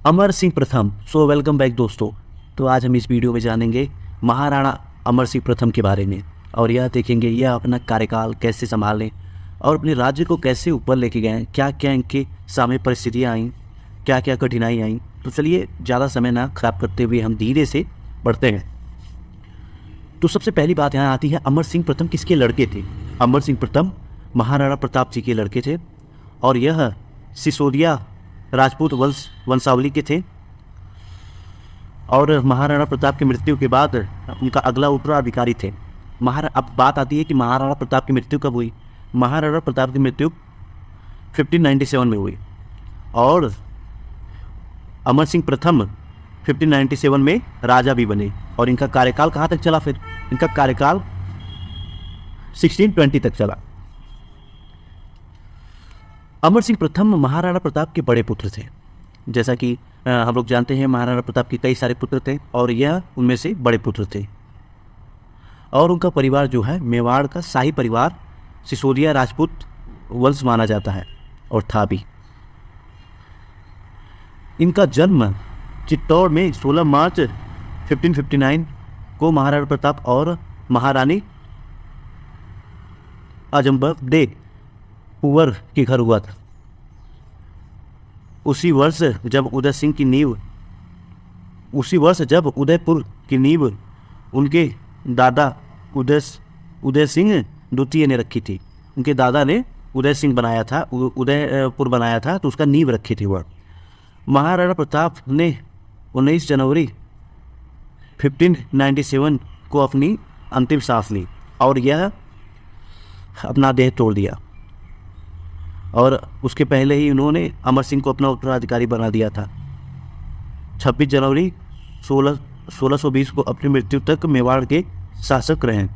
अमर सिंह प्रथम। So welcome back दोस्तों। तो आज हम इस वीडियो में जानेंगे महाराणा अमर सिंह प्रथम के बारे में और यह देखेंगे यह अपना कार्यकाल कैसे संभालें और अपने राज्य को कैसे ऊपर लेके गए, क्या क्या इनके सामने परिस्थितियाँ आईं, क्या क्या कठिनाई आईं। तो चलिए ज़्यादा समय ना खराब करते हुए हम धीरे से बढ़ते हैं। तो सबसे पहली बात यहाँ आती है, अमर सिंह प्रथम किसके लड़के थे? अमर सिंह प्रथम महाराणा प्रताप जी के लड़के थे और यह सिसोदिया राजपूत वंशावली के थे। और महाराणा प्रताप की मृत्यु के बाद उनका अगला उत्तराधिकारी थे। अब बात आती है कि महाराणा प्रताप की मृत्यु कब हुई। महाराणा प्रताप की मृत्यु 1597 में हुई और अमर सिंह प्रथम 1597 में राजा भी बने। और इनका कार्यकाल कहाँ तक चला? फिर इनका कार्यकाल 1620 तक चला। अमर सिंह प्रथम महाराणा प्रताप के बड़े पुत्र थे। जैसा कि हम लोग जानते हैं महाराणा प्रताप के कई सारे पुत्र थे और यह उनमें से बड़े पुत्र थे। और उनका परिवार जो है मेवाड़ का शाही परिवार सिसोदिया राजपूत वंश माना जाता है और था भी। इनका जन्म चित्तौड़ में 16 मार्च 1559 को महाराणा प्रताप और महारानी अजम्बर दे पुवर के घर हुआ था। उसी वर्ष जब उदयपुर की नींव उनके दादा उदय सिंह द्वितीय ने रखी थी। उनके दादा ने उदय सिंह बनाया था, उदयपुर बनाया था, तो उसका नींव रखी थी वह। महाराणा प्रताप ने 19 जनवरी 1597 को अपनी अंतिम सांस ली और यह अपना देह तोड़ दिया। और उसके पहले ही उन्होंने अमर सिंह को अपना उत्तराधिकारी बना दिया था। 26 जनवरी 1620 को अपनी मृत्यु तक मेवाड़ के शासक रहे।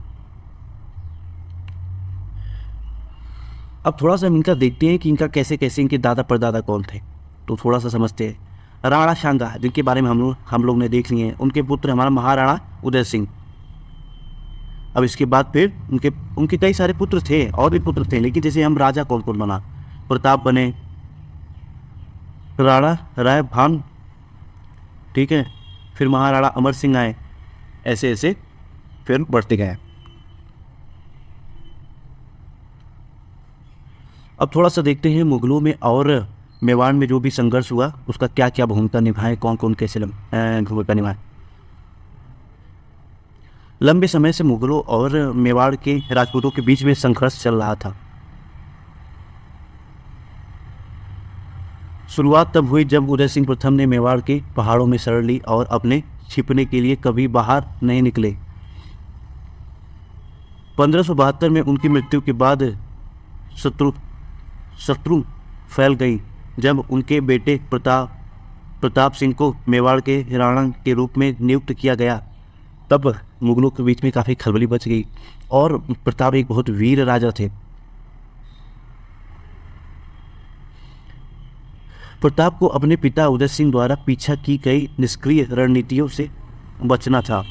अब थोड़ा सा हम इनका देखते हैं कि इनका कैसे कैसे इनके दादा परदादा कौन थे, तो थोड़ा सा समझते हैं। राणा शांगा जिनके बारे में हम लोग ने देख लिए हैं, उनके पुत्र हमारा महाराणा उदय सिंह। अब इसके बाद फिर उनके कई सारे पुत्र थे और भी पुत्र थे, लेकिन जैसे हम राजा कौन कौन बना, प्रताप बने, राणा राय भान, ठीक है, फिर महाराणा अमर सिंह आए, ऐसे ऐसे फिर बढ़ते गए। अब थोड़ा सा देखते हैं मुगलों में और मेवाड़ में जो भी संघर्ष हुआ उसका क्या क्या भूमिका निभाए, कौन कौन कैसे भूमिका निभाए। लंबे समय से मुगलों और मेवाड़ के राजपूतों के बीच में संघर्ष चल रहा था। शुरुआत तब हुई जब उदय सिंह प्रथम ने मेवाड़ के पहाड़ों में शरण ली और अपने छिपने के लिए कभी बाहर नहीं निकले। 1572 में उनकी मृत्यु के बाद शत्रु फैल गई जब उनके बेटे प्रताप सिंह को मेवाड़ के राणा के रूप में नियुक्त किया गया। तब मुगलों के बीच में काफ़ी खलबली बच गई और प्रताप एक बहुत वीर राजा थे। प्रताप को अपने पिता उदय सिंह द्वारा पीछा की गई निष्क्रिय रणनीतियों से बचना था।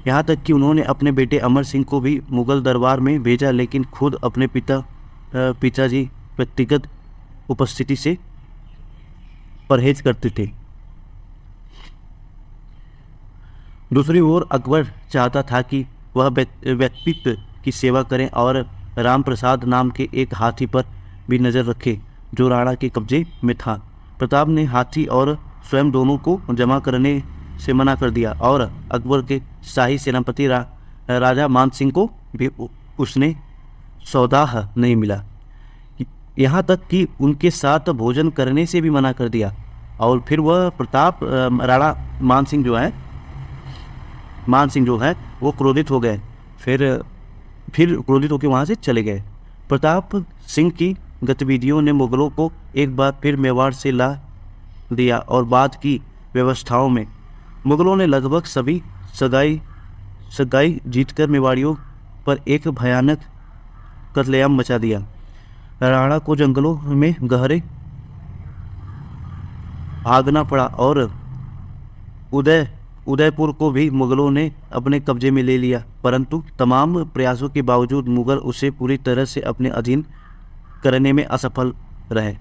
यहाँ तक कि उन्होंने अपने बेटे अमर सिंह को भी मुगल दरबार में भेजा, लेकिन खुद अपने पिताजी व्यक्तिगत उपस्थिति से परहेज करते थे। दूसरी ओर अकबर चाहता था कि वह व्यक्तित्व की सेवा करें और राम प्रसाद नाम के एक हाथी पर भी नज़र रखे जो राणा के कब्जे में था। प्रताप ने हाथी और स्वयं दोनों को जमा करने से मना कर दिया और अकबर के शाही सेनापति राजा मान सिंह को भी उसने सौदाह नहीं मिला। यहाँ तक कि उनके साथ भोजन करने से भी मना कर दिया। और फिर वह राणा मान सिंह जो है वो क्रोधित हो गए, फिर क्रोधित होकर वहाँ से चले गए। प्रताप सिंह की गतिविधियों ने मुगलों को एक बार फिर मेवाड़ से ला दिया और बाद की व्यवस्थाओं में मुगलों ने लगभग सभी सगाई जीतकर मेवाड़ियों पर एक भयानक कत्लेआम मचा दिया। राणा को जंगलों में गहरे भागना पड़ा और उदयपुर को भी मुगलों ने अपने कब्जे में ले लिया, परंतु तमाम प्रयासों के बावजूद मुगल उसे पूरी तरह से अपने अधीन करने में असफल रहे।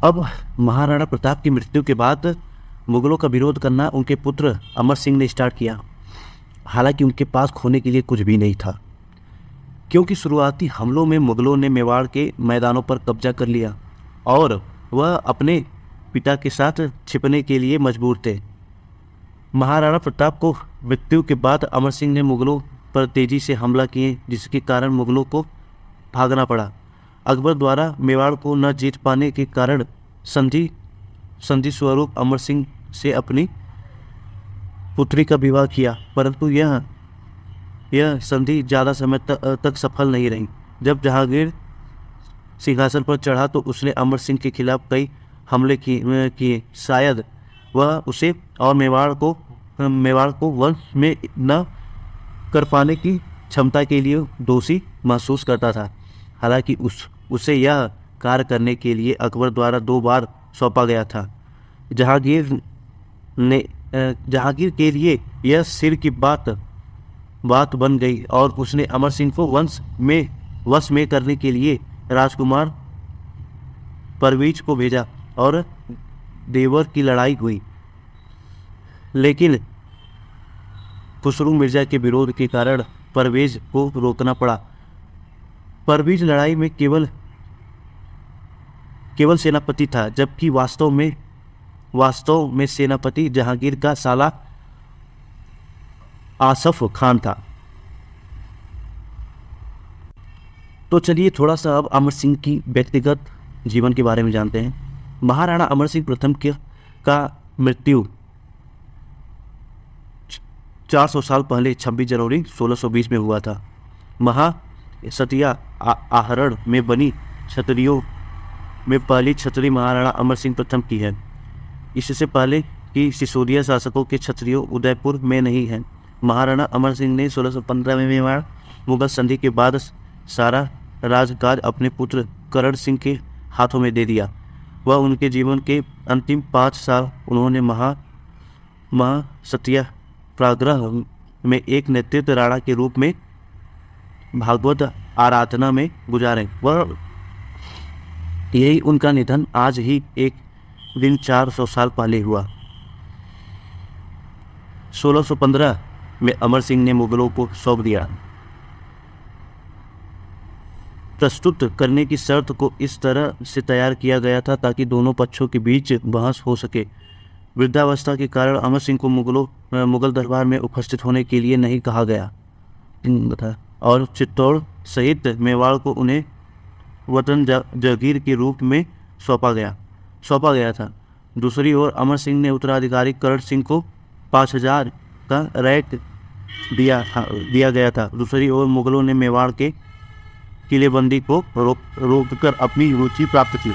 अब महाराणा प्रताप की मृत्यु के बाद मुगलों का विरोध करना उनके पुत्र अमर सिंह ने स्टार्ट किया। हालांकि उनके पास खोने के लिए कुछ भी नहीं था, क्योंकि शुरुआती हमलों में मुगलों ने मेवाड़ के मैदानों पर कब्जा कर लिया और वह अपने पिता के साथ छिपने के लिए मजबूर थे। महाराणा प्रताप को मृत्यु के बाद अमर सिंह ने मुगलों पर तेजी से हमला किए, जिसके कारण मुगलों को भागना पड़ा। अकबर द्वारा मेवाड़ को न जीत पाने के कारण संधि स्वरूप अमर सिंह से अपनी पुत्री का विवाह किया, परंतु यह संधि ज़्यादा समय तक सफल नहीं रही। जब जहांगीर सिंहासन पर चढ़ा तो उसने अमर सिंह के खिलाफ कई हमले किए। शायद वह उसे और मेवाड़ को वंश में न कर पाने की क्षमता के लिए दोषी महसूस करता था। हालांकि उसे यह कार्य करने के लिए अकबर द्वारा 2 बार सौंपा गया था। जहांगीर के लिए यह सिर की बात बन गई और उसने अमर सिंह को वश में करने के लिए राजकुमार परवेज को भेजा और देवर की लड़ाई हुई, लेकिन खुसरू मिर्जा के विरोध के कारण परवेज को रोकना पड़ा। परवेज लड़ाई में केवल सेनापति था, जबकि वास्तव में सेनापति जहांगीर का साला आसफ खान था। तो चलिए थोड़ा सा अब अमर सिंह की व्यक्तिगत जीवन के बारे में जानते हैं। महाराणा अमर सिंह प्रथम का मृत्यु 400 साल पहले 26 जनवरी 1620 में हुआ था। महासतिया आहरण में बनी छतरियों में पहली छतरी महाराणा अमर सिंह प्रथम की है। इससे पहले कि सिसोदिया शासकों के छतरियों उदयपुर में नहीं है। महाराणा अमर सिंह ने 1615 में मेवाड़ मुगल संधि के बाद सारा राजकाज अपने पुत्र करण सिंह के हाथों में दे दिया। वह उनके जीवन के अंतिम 5 साल उन्होंने महासत्याग्रह में एक नेतृत्व राणा के रूप में भागवत आराधना में गुजारे। वह यही उनका निधन आज ही एक दिन 400 साल पहले हुआ। 1615 में अमर सिंह ने मुगलों को सौंप दिया। प्रस्तुत करने की शर्त को इस तरह से तैयार किया गया था ताकि दोनों पक्षों के बीच बहस हो सके। वृद्धावस्था के कारण अमर सिंह को मुगल दरबार में उपस्थित होने के लिए नहीं कहा गया और चित्तौड़ सहित मेवाड़ को उन्हें वतन जागीर के रूप में सौंपा गया था। दूसरी ओर अमर सिंह ने उत्तराधिकारी करण सिंह को 5000 का रैंक दिया गया था। दूसरी ओर मुगलों ने मेवाड़ के किलेबंदी को रोककर अपनी रुचि प्राप्त की।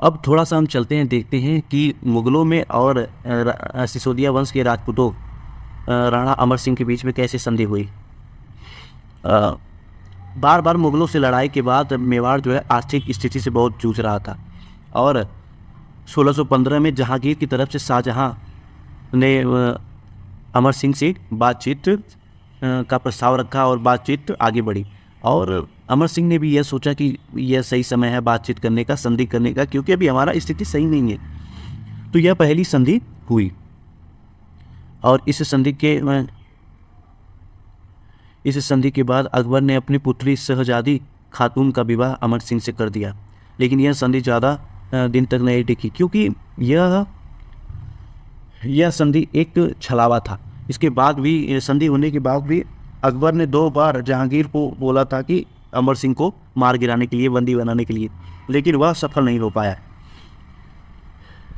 अब थोड़ा सा हम चलते हैं, देखते हैं कि मुगलों में और सिसोदिया वंश के राजपूतों राणा अमर सिंह के बीच में कैसे संधि हुई। बार बार मुगलों से लड़ाई के बाद मेवाड़ जो है आर्थिक स्थिति से बहुत जूझ रहा था और 1615 में जहांगीर की तरफ से शाहजहां ने अमर सिंह से बातचीत का प्रस्ताव रखा और बातचीत आगे बढ़ी और अमर सिंह ने भी यह सोचा कि यह सही समय है बातचीत करने का, संधि करने का, क्योंकि अभी हमारा स्थिति सही नहीं है। तो यह पहली संधि हुई और इस संधि के बाद अकबर ने अपनी पुत्री शहजादी खातून का विवाह अमर सिंह से कर दिया। लेकिन यह संधि ज़्यादा दिन तक नहीं टिकी, क्योंकि यह संधि एक छलावा था। इसके बाद भी, संधि होने के बाद भी अकबर ने 2 बार जहांगीर को बोला था कि अमर सिंह को मार गिराने के लिए, बंदी बनाने के लिए, लेकिन वह सफल नहीं हो पाया।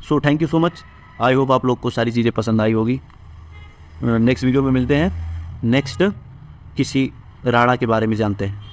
So thank you so much. I hope आप लोग को सारी चीज़ें पसंद आई होगी। नेक्स्ट वीडियो में मिलते हैं, नेक्स्ट किसी राणा के बारे में जानते हैं।